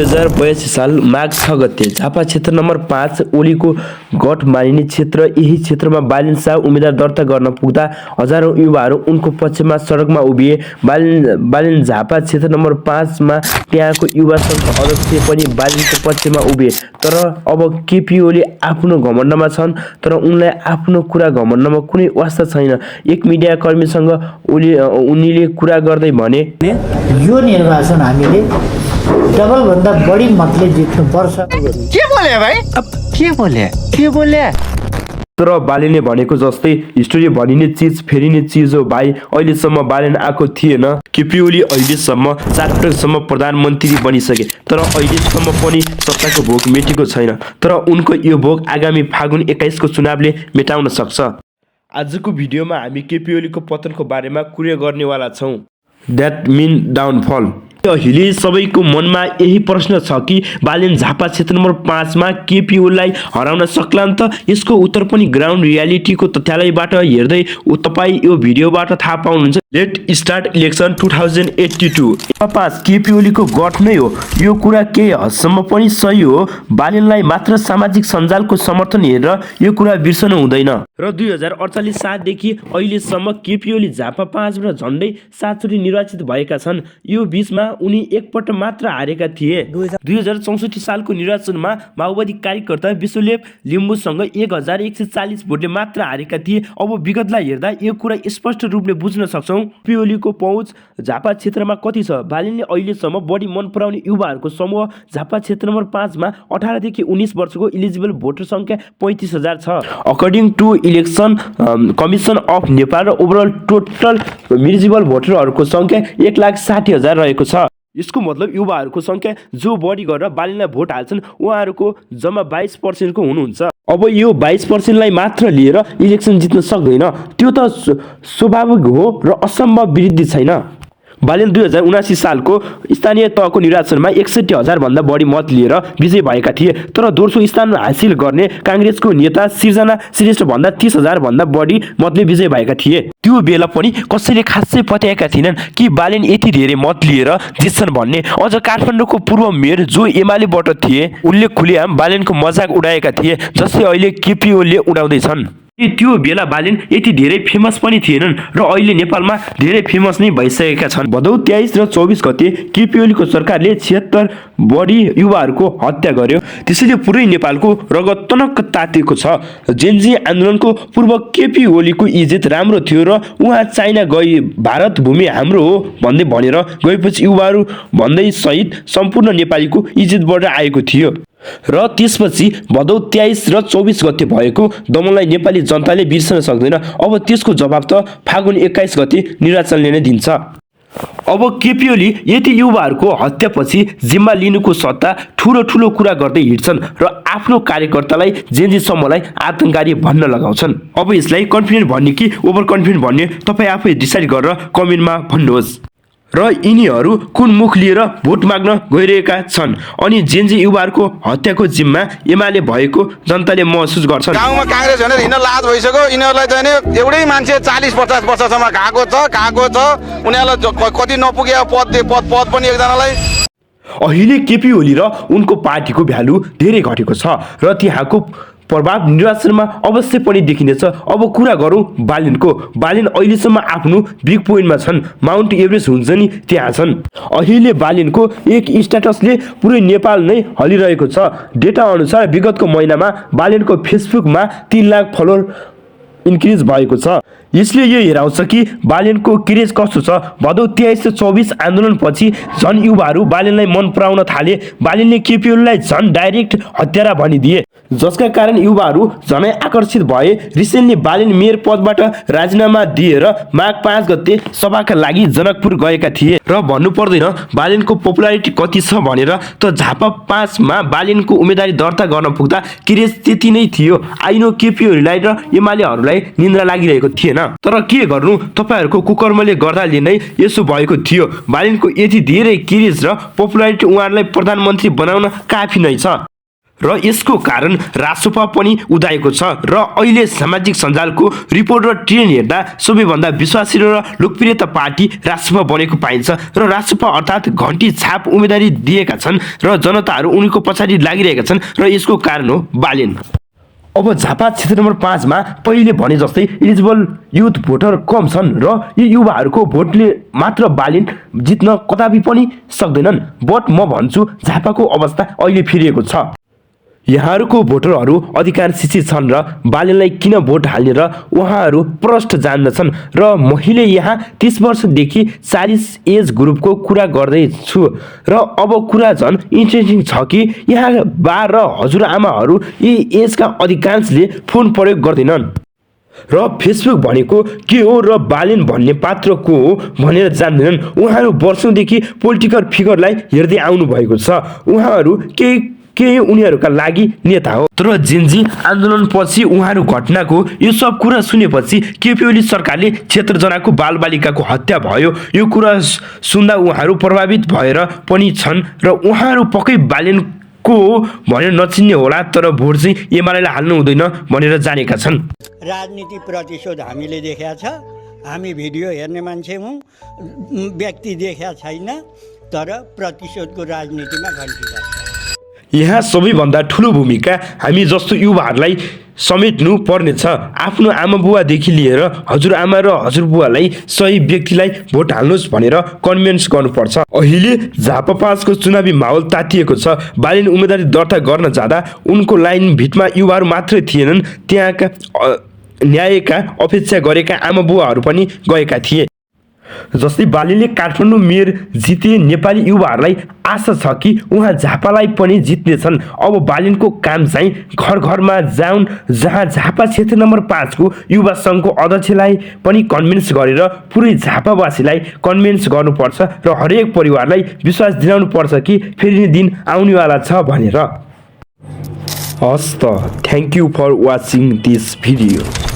2082 साल माघ 6 गते झापा क्षेत्र नम्बर 5 ओलीको गठ मानिने क्षेत्र। यही क्षेत्रमा बालिन शाह उम्मेदवार दर्ता गर्न पुग्दा हजारौं युवाहरू उनको पक्षमा सडकमा उभिए। बालिन झापा क्षेत्र नम्बर 5 मा त्यहाँको युवा सङ्घका अध्यक्ष पनि बालिनको पक्षमा उभिए। तर अब केपी ओली आफ्नो घमण्डमा छन्, तर उनलाई आफ्नो कुरा घमण्डमा कुनै वास्ता छैन। एक मिडिया कर्मीसँग उनीले कुरा गर्दै भने, यो निर्वाचन हामीले डबल भन्दा बढी मतले जित्नु पर्छ। के बोले भाइ? अब के बोले? तर बालिनले भनेको जस्तै हिस्ट्री भनिने चिज फेरिने चिज हो भाइ। अहिलेसम्म बालिन आएको थिएन। केपी ओली अहिलेसम्म 4 पटकसम्म प्रधानमन्त्री बनिसके, तर अहिलेसम्म पनि सत्ताको भोग मेटेको छैन। तर उनको यो भोग आगामी फागुन 21 को चुनावले मेटाउन सक्छ। आजको भिडियोमा हामी केपी ओलीको पतनको बारेमा कुरा गर्नेवाला छौँ। That mean downfall. अहिले सबैको मनमा यही प्रश्न छ कि बालिन झापा क्षेत्र नम्बर 5 मा केपी ओलीलाई हराउन सक्लान् त? यसको उत्तर पनि ग्राउन्ड रियालिटीको तथ्यालयबाट हेर्दै तपाईँ यो भिडियोबाट थाहा पाउनुहुन्छ। Let start election 2082। 5 केपी ओलीको गठ नै हो। यो कुरा केही हदसम्म पनि सही हो। बालिनलाई मात्र सामाजिक सञ्जालको समर्थन हेरेर यो कुरा बिर्सनु हुँदैन। र 2048 सालदेखि अहिलेसम्म केपी ओली झापा 5 बाट झन्डै 7 चोटि निर्वाचित भएका छन्। यो बीचमा उनी एकपल्ट मात्र हारेका थिए। 2064 सालको निर्वाचनमा माओवादी कार्यकर्ता विश्वलेव लिम्बूसँग 1140 भोटले मात्र हारेका थिए। अब विगतलाई हेर्दा यो कुरा स्पष्ट रूपले बुझ्न सक्छौँ। केपी ओलीको पहुँच झापा क्षेत्रमा कति छ? बालिनले अहिलेसम्म बढी मन पराउने युवाहरूको समूह झापा क्षेत्र नम्बर 5 मा 18 देखि 19 वर्षको इलिजिबल भोटर सङ्ख्या 35,000 छ। According to election commission of Nepal र ओभरअल टोटल इलिजिबल भोटरहरूको सङ्ख्या 1,60,000 रहेको छ। यसको मतलब युवाहरूको सङ्ख्या जो बढी गरेर बालिनलाई भोट हाल्छन् उहाँहरूको जम्मा 22% को हुनुहुन्छ। अब यो 22% मात्र लिएर इलेक्सन जित्न सक्दैन, त्यो त स्वाभाविक हो र असम्भव वृद्धि छैन। बालिन 2079 सालको स्थानीय तहको निर्वाचनमा 61,000 भन्दा बढी मत लिएर विजयी भएका थिए। तर दोस्रो स्थान हासिल गर्ने काङ्ग्रेसको नेता सिर्जना श्रेष्ठ भन्दा 30,000 भन्दा बढी मतले विजयी भएका थिए। त्यो बेला पनि कसैले खासै पत्याएका थिएनन् कि बालिन यति धेरै मत लिएर जित्छन् भन्ने। अझ काठमाडौँको पूर्व मेयर जो एमालेबाट थिए उनले खुलेआम बालिनको मजाक उडाएका थिए, जसले अहिले केपी ओलीले उडाउँदैछन्। त्यो बेला बालिन यति धेरै फेमस पनि थिएनन् र अहिले नेपालमा धेरै फेमस नै भइसकेका छन्। भदौ 23 र 24 गते केपी ओलीको सरकारले 76 बढी युवाहरूको हत्या गर्यो। त्यसैले पुरै नेपालको रगत तनक्क तातेको छ। जेनजी आन्दोलनको पूर्व केपी ओलीको इज्जत राम्रो थियो र उहाँ चाइना गई भारत भूमि हाम्रो हो भन्दै भनेर गएपछि युवाहरू भन्दै सहित सम्पूर्ण नेपालीको इज्जत बढेर आएको थियो। र त्यसपछि भदौ 23 र 24 गते भएको दमनलाई नेपाली जनताले बिर्सन सक्दैन। अब त्यसको जवाब त फागुन 21 गते निर्वाचनले नै दिन्छ। अब केपी ओली यति युवाहरूको हत्यापछि जिम्मा लिनुको सट्टा ठुलो कुरा गर्दै हिँड्छन् र आफ्नो कार्यकर्तालाई जेनजी समूहलाई आतङ्ककारी भन्न लगाउँछन्। अब यसलाई कन्फिडेन्ट भन्ने कि ओभर कन्फिडेन्ट भन्ने तपाईँ आफै डिसाइड गरेर कमेन्टमा भन्नुहोस्। र यिनीहरू कुन मुख लिएर भोट माग्न गइरहेका छन् अनि जेनजी युवाहरूको हत्याको जिम्मा एमाले भएको जनताले महसुस गर्छन्। गाउँमा काङ्ग्रेस भनेर हिँड्न लाज भइसक्यो। यिनीहरूलाई चाहिँ एउटै मान्छे 40-50 वर्षसम्म खाएको छ। उनीहरूलाई कति नपुगेको पद पनि एकजनालाई। अहिले केपी ओली र उनको पार्टीको भ्यालु धेरै घटेको छ र त्यहाँको प्रभाव निर्वाचनमा अवश्य पनि देखिनेछ। अब कुरा गरौँ बालिनको। बालिन अहिलेसम्म आफ्नो बिग पोइन्टमा छन्। माउन्ट एभरेस्ट हुन्छ नि त्यहाँ छन्। अहिले बालिनको एक स्ट्याटसले पुरै नेपाल नै हलिरहेको छ। डेटा अनुसार विगतको महिनामा बालिनको फेसबुकमा 3 लाख फलोअर इन्क्रिज भएको छ। यसले यो हेराउँछ कि बालिनको क्रेज कस्तो छ। भदौ 23 र 24 आन्दोलनपछि झन् युवाहरू बालिनलाई मन पराउन थाले। बालिनले केपी ओलीलाई झन् डाइरेक्ट हत्यारा भनिदिए, जसका कारण युवाहरू झनै आकर्षित भए। रिसेन्टली बालिन मेयर पदबाट राजीनामा दिएर माघ 5 गते सभाका लागि जनकपुर गएका थिए। र भन्नु पर्दैन बालिनको पपुलारिटी कति छ भनेर। त झापा 5 मा बालिनको उम्मेदवारी दर्ता गर्न पुग्दा क्रेज त्यति नै थियो। आइनो केपी ओलीलाई र एमालेहरूलाई निन्द्रा लागिरहेको थिएन। तर के गर्नु, तपाईहरूको कुकर्मले गर्दाले नै यसो भएको थियो। बालिनको यति धेरै क्रेज र पपुलारिटी उहाँहरूलाई प्रधानमन्त्री बनाउन काफी नै छ। र यसको कारण रासोपा पनि उदाएको छ र अहिले सामाजिक सञ्जालको रिपोर्ट र ट्रेन्ड हेर्दा सबैभन्दा विश्वासिलो र लोकप्रियता पार्टी रासोपा बनेको पाइन्छ र रासोपा अर्थात् घन्टी छाप उम्मेदवारी दिएका छन् र जनताहरू उनीको पछाडि लागिरहेका छन् र यसको कारण हो बालेन। अब झापा क्षेत्र नम्बर 5 मा पहिले भने जस्तै इलिजिबल युथ भोटर कम छन् र यी युवाहरूको भोटले मात्र बालेन जित्न कदापि पनि सक्दैनन्। बट म भन्छु झापाको अवस्था अहिले फिरिएको छ। यहाँहरूको भोटरहरू अधिकार शिक्षित छन् र बालेनलाई किन भोट हाल्ने र उहाँहरू प्रष्ट जान्दछन् र मैले यहाँ 30 वर्षदेखि 40 एज ग्रुपको कुरा गर्दैछु र अब कुरा झन् इन्ट्रेस्टिङ छ कि यहाँ बा र हजुरआमाहरू यी एजका अधिकांशले फोन प्रयोग गर्दैनन् र फेसबुक भनेको के हो र बालेन भन्ने पात्र को हो भनेर जान्दैनन्। उहाँहरू वर्षौंदेखि पोलिटिकल फिगरलाई हेर्दै आउनु भएको छ। उहाँहरू केही उनीहरूका लागि नेता हो। तर जेनजी आन्दोलनपछि उहाँहरू घटनाको यो सब कुरा सुनेपछि केपी ओली सरकारले क्षेत्र जनाको बालबालिकाको हत्या भयो यो कुरा सुन्दा उहाँहरू प्रभावित भएर पनि छन् र उहाँहरू पक्कै बालेनको भनेर नचिन्ने होला तर भोट चाहिँ एमालेलाई हाल्नु हुँदैन भनेर जानेका छन्। राजनीति प्रतिशोध हामीले देखेका छ। हामी भिडियो हेर्ने मान्छे हौँ, व्यक्ति देखेका छैन, तर प्रतिशोधको राजनीतिमा घन्टी बज्छ। यहाँ सबैभन्दा ठुलो भूमिका हामी जस्तो युवाहरूलाई समेट्नु पर्नेछ। आफ्नो आमा बुवादेखि लिएर हजुरआमा र हजुरबुवालाई सही व्यक्तिलाई भोट हाल्नुहोस् भनेर कन्भिन्स गर्नुपर्छ। अहिले झापा 5 को चुनावी माहौल तातिएको छ। बालेन उम्मेदवारी दर्ता गर्न जाँदा उनको लाइन भिडमा युवाहरू मात्रै थिएनन्, त्यहाँका न्यायका अपेक्षा गरेका आमा बुवाहरू पनि गएका थिए। जस्तै बालेनले काठमाडौँ मेयर जिते नेपाली युवाहरूलाई आशा छ कि उहाँ झापालाई पनि जित्नेछन्। अब बालेनको काम चाहिँ घर घरमा जाउन्, जहाँ झापा क्षेत्र नम्बर 5 को युवा सङ्घको अध्यक्षलाई पनि कन्भिन्स गरेर पुरै झापावासीलाई कन्भिन्स गर्नुपर्छ र हरेक परिवारलाई विश्वास दिलाउनु पर्छ कि फेरि दिन आउनेवाला छ भनेर। हस् त, thank you for watching this video.